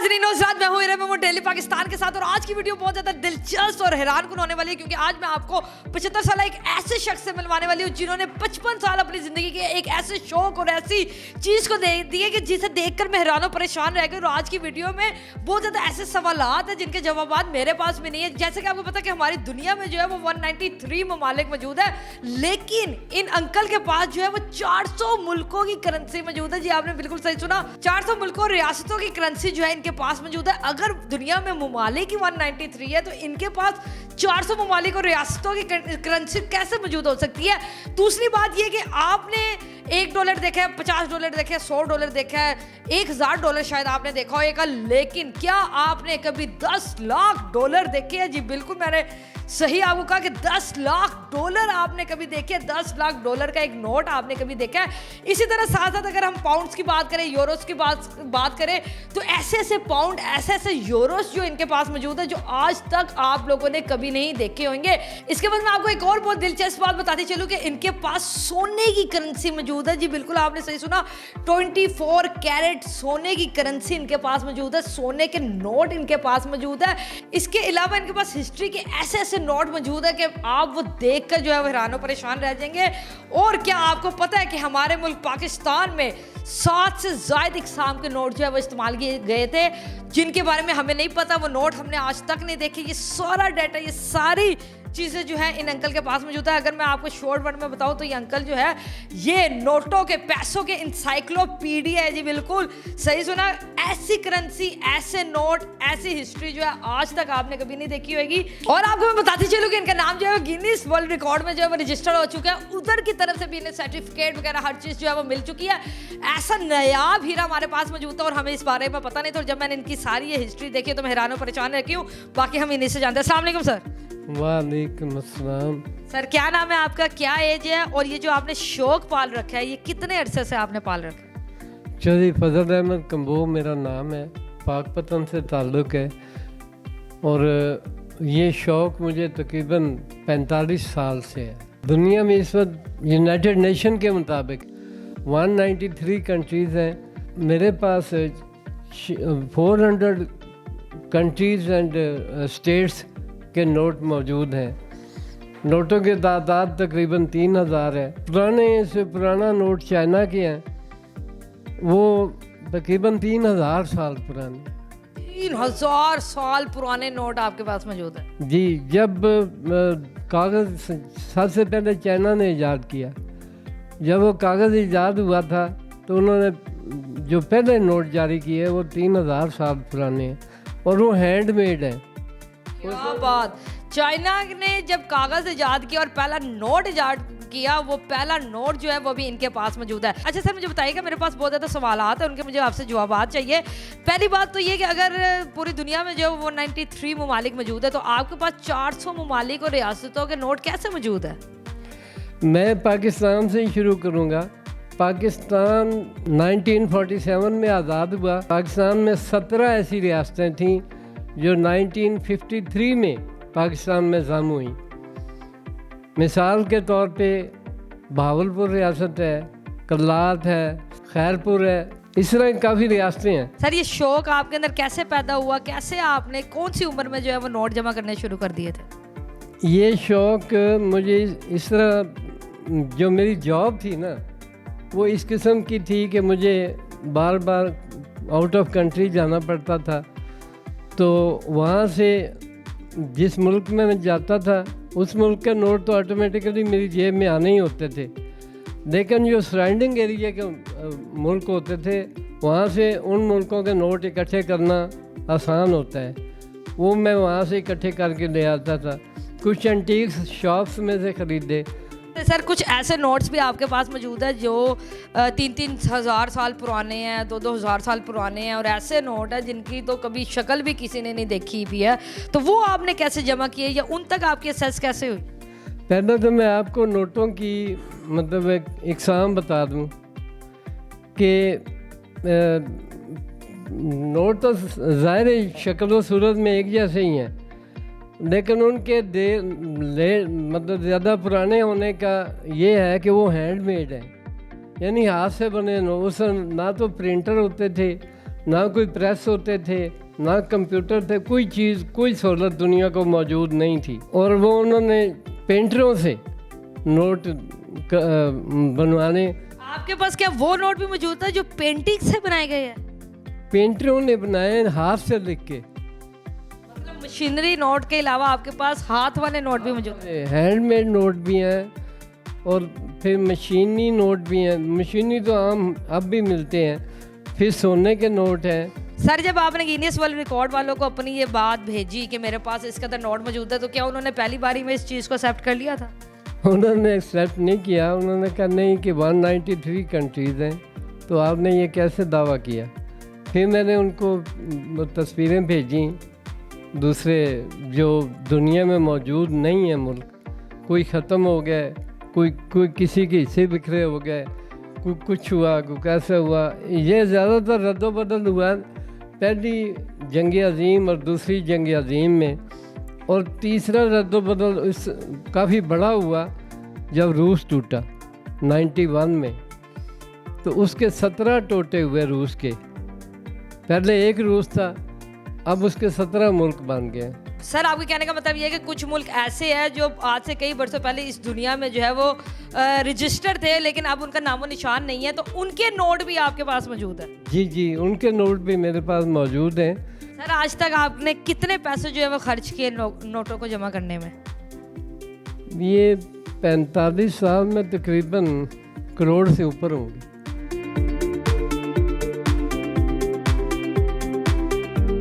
नाज़रीन मैं हूं इरम मोहम्मद डेली पाकिस्तान के साथ और आज की वीडियो बहुत ज़्यादा दिलचस्प और हैरानकुन होने वाली है क्योंकि आज मैं आपको 75 साल एक ऐसे शख्स से मिलवाने वाली हूं जिन्होंने 55 साल अपनी ज़िंदगी के एक ऐसे शौक और ऐसी चीज़ को दे दिए कि जिसे देखकर मैं हैरान और परेशान रह गई। और आज की वीडियो में बहुत ज़्यादा ऐसे सवालात हैं जिनके जवाब मेरे पास भी नहीं है। जैसे कि आपको पता है कि हमारी दुनिया में जो है वो 193 ममालिक मौजूद है, लेकिन इन अंकल के पास जो है वो 400 मुल्कों की करेंसी मौजूद है। जी आपने बिल्कुल सही सुना, 400 मुल्कों और रियासतों की करेंसी जो है इनके पास मौजूद है। अगर दुनिया में ममालिक ही 193 है तो इनके पास 400 ममालिक और रियासतों की करेंसी कैसे मौजूद हो सकती है। दूसरी बात यह कि आपने $1 देखा है, $50 देखे हैं, $100 देखा है, $1000 शायद आपने देखा होगा, लेकिन क्या आपने कभी $10 लाख देखे हैं? जी बिल्कुल, मैंने सही आपको कहा कि $10 लाख आपने कभी देखे, $10 लाख का एक नोट आपने कभी देखा है। इसी तरह साथ साथ अगर हम पाउंड्स की बात करें, यूरोस की बात करें तो ऐसे ऐसे पाउंड, ऐसे ऐसे यूरोस जो इनके पास मौजूद है जो आज तक आप लोगों ने कभी नहीं देखे होंगे। इसके बाद मैं आपको एक और बहुत दिलचस्प बात बताती चलूं कि इनके पास सोने की करेंसी मौजूद है। जी बिल्कुल आपने सही सुना, 24 कैरेट सोने की करेंसी इनके पास मौजूद है, सोने के नोट इनके पास मौजूद है। इसके अलावा इनके पास हिस्ट्री के ऐसे ऐसे नोट मौजूद है कि आप वो देखकर जो है वो हैरान और परेशान रह जाएंगे। और क्या आपको पता है कि हमारे मुल्क पाकिस्तान में 7 से ज़ायद इकसाम के नोट जो है वो इस्तेमाल किए गए थे जिनके बारे में हमें नहीं पता, वो नोट हमने आज तक नहीं देखे। ये सारा डाटा, ये सारी चीज़ें जो है इन अंकल के पास मौजूद है। अगर मैं आपको शॉर्ट वर्ड में बताऊं तो ये अंकल जो है ये नोटों के, पैसों के इंसाइक्लोपीडिया है। जी बिल्कुल सही सुना, ऐसी करेंसी, ऐसे नोट, ऐसी हिस्ट्री जो है आज तक आपने कभी नहीं देखी होगी। और आपको मैं बताती चलूं कि इनका नाम जो है गिनीज वर्ल्ड रिकॉर्ड में जो है वो रजिस्टर्ड हो चुका है। उधर की तरफ से भी इन्हें सर्टिफिकेट वगैरह हर चीज़ जो है वो मिल चुकी है। ऐसा नायाब हीरा हमारे पास मौजूद था और हमें इस बारे में पता नहीं था। और जब मैंने इनकी सारी ये हिस्ट्री देखी तो मैं हैरान और परेशान रह गई हूँ। बाकी हम इन्हीं से जानते हैं। अस्सलाम वालेकुम सर। वालेकुम अस्सलाम। सर क्या नाम है आपका, क्या एज है, और ये जो आपने शौक पाल रखा है ये कितने अरसे से आपने पाल रखा है? चौधरी फजल अहमद कंबो मेरा नाम है, पाकपतन से ताल्लुक़ है और ये शौक़ मुझे तकरीबन 45 साल से है। दुनिया में इस वक्त यूनाइटेड नेशन के मुताबिक 193 कंट्रीज़ हैं। मेरे पास 400 कंट्रीज़ एंड स्टेट्स के नोट मौजूद हैं। नोटों की तादाद तकरीबन 3000 है। पुराने से पुराना नोट चाइना के हैं, वो तकरीबन 3000 साल पुराने। 3000 साल पुराने नोट आपके पास मौजूद है? जी, जब कागज़ सबसे पहले चाइना ने ईजाद किया, जब वो कागज़ ईजाद हुआ था तो उन्होंने जो पहले नोट जारी किए वो 3000 साल पुराने हैं और वो हैंडमेड है। क्या बात, चाइना ने जब कागज़ ईजाद किया और पहला नोट ईजाद किया, वो पहला नोट जो है वो भी इनके पास मौजूद है। अच्छा सर, मुझे बताइएगा, मेरे पास बहुत ज़्यादा सवालात हैं, उनके मुझे आपसे जवाब चाहिए। पहली बात तो ये कि अगर पूरी दुनिया में जो 193 ममालिक मौजूद है तो आपके पास 400 ममालिक और रियासतों के नोट कैसे मौजूद है? मैं पाकिस्तान से ही शुरू करूँगा। पाकिस्तान 1947 में आज़ाद हुआ। पाकिस्तान में 17 ऐसी रियासतें थीं जो 1953 में पाकिस्तान में ज़म हुई। मिसाल के तौर पे भावलपुर रियासत है, कल्लात है, खैरपुर है, इस तरह काफ़ी रियासतें हैं। सर ये शौक आपके अंदर कैसे पैदा हुआ, कैसे आपने कौन सी उम्र में जो है वो नोट जमा करने शुरू कर दिए थे? ये शौक़ मुझे इस तरह, जो मेरी जॉब थी ना वो इस किस्म की थी कि मुझे बार बार आउट ऑफ कंट्री जाना पड़ता था, तो वहाँ से जिस मुल्क में मैं जाता था उस मुल्क के नोट तो ऑटोमेटिकली मेरी जेब में आने ही होते थे, लेकिन जो सराउंडिंग एरिया के मुल्क होते थे वहाँ से उन मुल्कों के नोट इकट्ठे करना आसान होता है, वो मैं वहाँ से इकट्ठे करके ले आता था। कुछ एंटीक्स शॉप्स में से ख़रीदे। सर कुछ ऐसे नोट्स भी आपके पास मौजूद है जो 3-3 हज़ार साल पुराने हैं, 2-2 हज़ार साल पुराने हैं, और ऐसे नोट हैं जिनकी तो कभी शक्ल भी किसी ने नहीं देखी भी है, तो वो आपने कैसे जमा किए या उन तक आपकी एक्सेस कैसे हुई? पहले तो मैं आपको नोटों की मतलब एक इकसाम बता दूं कि नोट तो ज़ाहिर शक्ल व सूरत में एक जैसे ही हैं, लेकिन उनके मतलब ज़्यादा पुराने होने का ये है कि वो हैंडमेड है, यानी हाथ से बने। उस ना तो प्रिंटर होते थे, ना कोई प्रेस होते थे, ना कंप्यूटर थे, कोई चीज़, कोई सहूलत दुनिया को मौजूद नहीं थी। और वो उन्होंने पेंटरों से नोट बनवाने। आपके पास क्या वो नोट भी मौजूद था जो पेंटिंग से बनाए गए हैं? पेंटरों ने बनाए हाथ से लिख के। मतलब मशीनरी नोट के अलावा आपके पास हाथ वाले नोट भी मौजूद हैं? हैंडमेड नोट भी हैं और फिर मशीनी नोट भी हैं। मशीनी तो आम अब भी मिलते हैं। फिर सोने के नोट हैं। सर, जब आपने गिनीज वर्ल्ड रिकॉर्ड वालों को अपनी ये बात भेजी कि मेरे पास इस कदर नोट मौजूद है, तो क्या उन्होंने पहली बारी में इस चीज़ को एक्सेप्ट कर लिया था? उन्होंने एक्सेप्ट नहीं किया। उन्होंने कहा नहीं कि 193 कंट्रीज़ हैं, तो आपने ये कैसे दावा किया। फिर मैंने उनको वो तस्वीरें भेजी दूसरे जो दुनिया में मौजूद नहीं है मुल्क। कोई ख़त्म हो गए, कोई किसी के हिस्से बिखरे हो गए, कोई कुछ हुआ, कोई कैसे हुआ। ये ज़्यादातर रद्दोबदल हुआ पहली जंग अज़ीम और दूसरी जंग अज़ीम में, और तीसरा रद्दोबदल इस काफ़ी बड़ा हुआ जब रूस टूटा 91 में। तो उसके 17 टोटे हुए रूस के। पहले एक रूस था, अब उसके 17 मुल्क बन गए। सर, आपके कहने का मतलब ये है कि कुछ मुल्क ऐसे हैं जो आज से कई वर्षों पहले इस दुनिया में जो है वो रजिस्टर्ड थे, लेकिन अब उनका नामो निशान नहीं है, तो उनके नोट भी आपके पास मौजूद है? जी जी, उनके नोट भी मेरे पास मौजूद हैं। सर, आज तक आपने कितने पैसे जो है वो खर्च किए नोटों को जमा करने में? ये 45 साल में तकरीबन करोड़ से ऊपर होंगे।